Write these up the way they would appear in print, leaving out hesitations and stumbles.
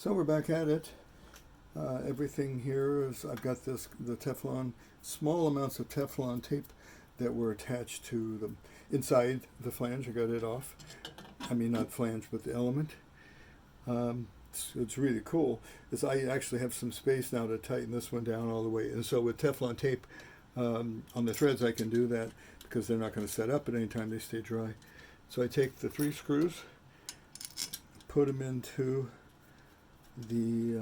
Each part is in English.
So we're back at it. Everything here is, I've got the Teflon, small amounts of Teflon tape that were attached to the inside the flange. I got it off. I mean, not flange, but the element. It's really cool. I actually have some space now to tighten this one down all the way. And so with Teflon tape on the threads, I can do that because they're not going to set up at any time. They stay dry. So I take the 3 screws, put them into the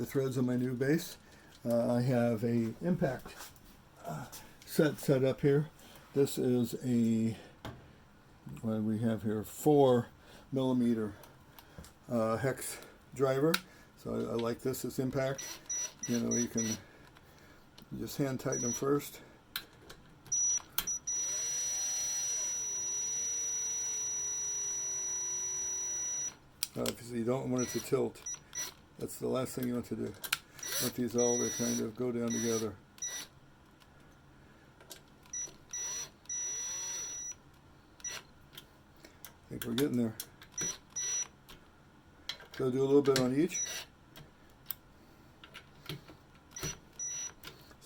threads on my new base. I have a impact set up here. This is what do we have here? 4mm hex driver. So I like this. It's impact. You know, you can just hand tighten them first. Because you don't want it to tilt. That's the last thing you want to do. You want these all to kind of go down together. I think we're getting there. So I'll do a little bit on each.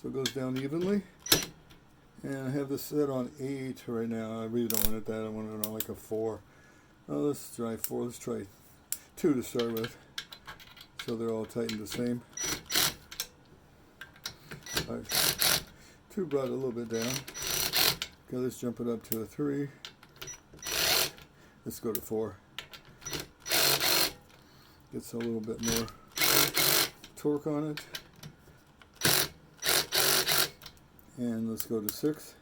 So it goes down evenly. And I have this set on 8 right now. I really don't want it that. I want it on like a 4. Oh, let's try 4. Let's try 2 to start with. So they're all tightened the same. All right. 2 brought it a little bit down. Okay, let's jump it up to a 3. Let's go to 4. Gets a little bit more torque on it. And let's go to 6.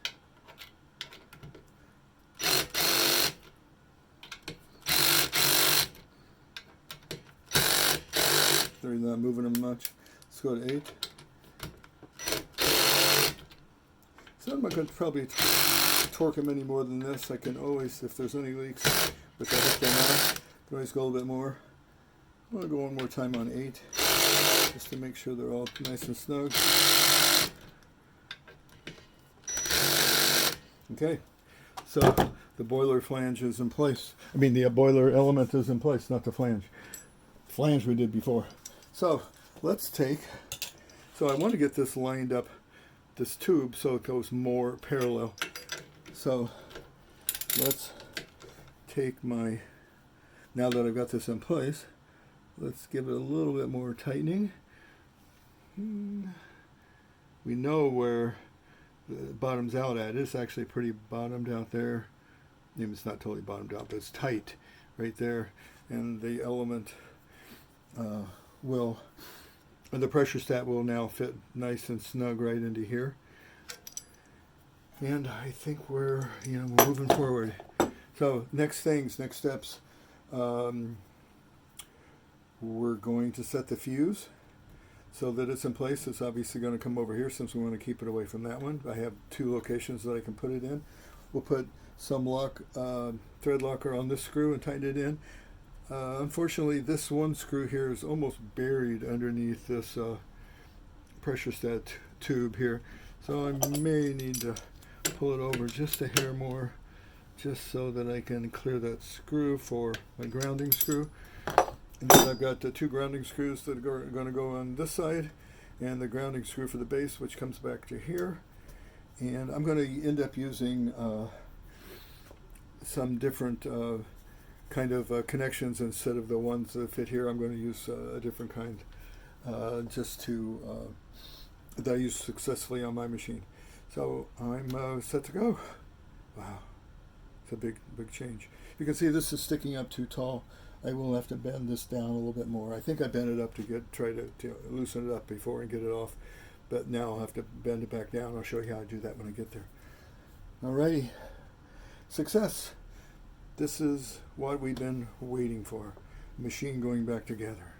They're not moving them much. Let's go to 8. So I'm not going to probably torque them any more than this. I can always, if there's any leaks, which I hope they're not, I can always go a little bit more. I'm going to go one more time on 8, just to make sure they're all nice and snug. Okay, so the boiler flange is in place. I mean, the boiler element is in place, not the flange. Flange we did before. So let's take, so I want to get this lined up, this tube, so it goes more parallel. So let's take my, now that I've got this in place, let's give it a little bit more tightening. We know where it bottoms out at. It's actually pretty bottomed out there. Maybe it's not totally bottomed out, but it's tight right there. And the element the pressure stat will now fit nice and snug right into here. And I think we're moving forward. So next steps, we're going to set the fuse so that it's in place. It's obviously going to come over here since we want to keep it away from that one. I have 2 locations that I can put it in. We'll put some thread locker on this screw and tighten it in. Unfortunately, this one screw here is almost buried underneath this pressure stat tube here. So I may need to pull it over just a hair more, just so that I can clear that screw for my grounding screw. And then I've got the 2 grounding screws that are going to go on this side, and the grounding screw for the base, which comes back to here. And I'm going to end up using some different kind of connections instead of the ones that fit here. I'm going to use a different kind just to that I use successfully on my machine. So I'm set to go. Wow, it's a big change. You can see this is sticking up too tall. I will have to bend this down a little bit more. I think I bent it up to try to loosen it up before and get it off, but now I'll have to bend it back down. I'll show you how to do that when I get there. Alrighty, success. This is what we've been waiting for. Machine going back together.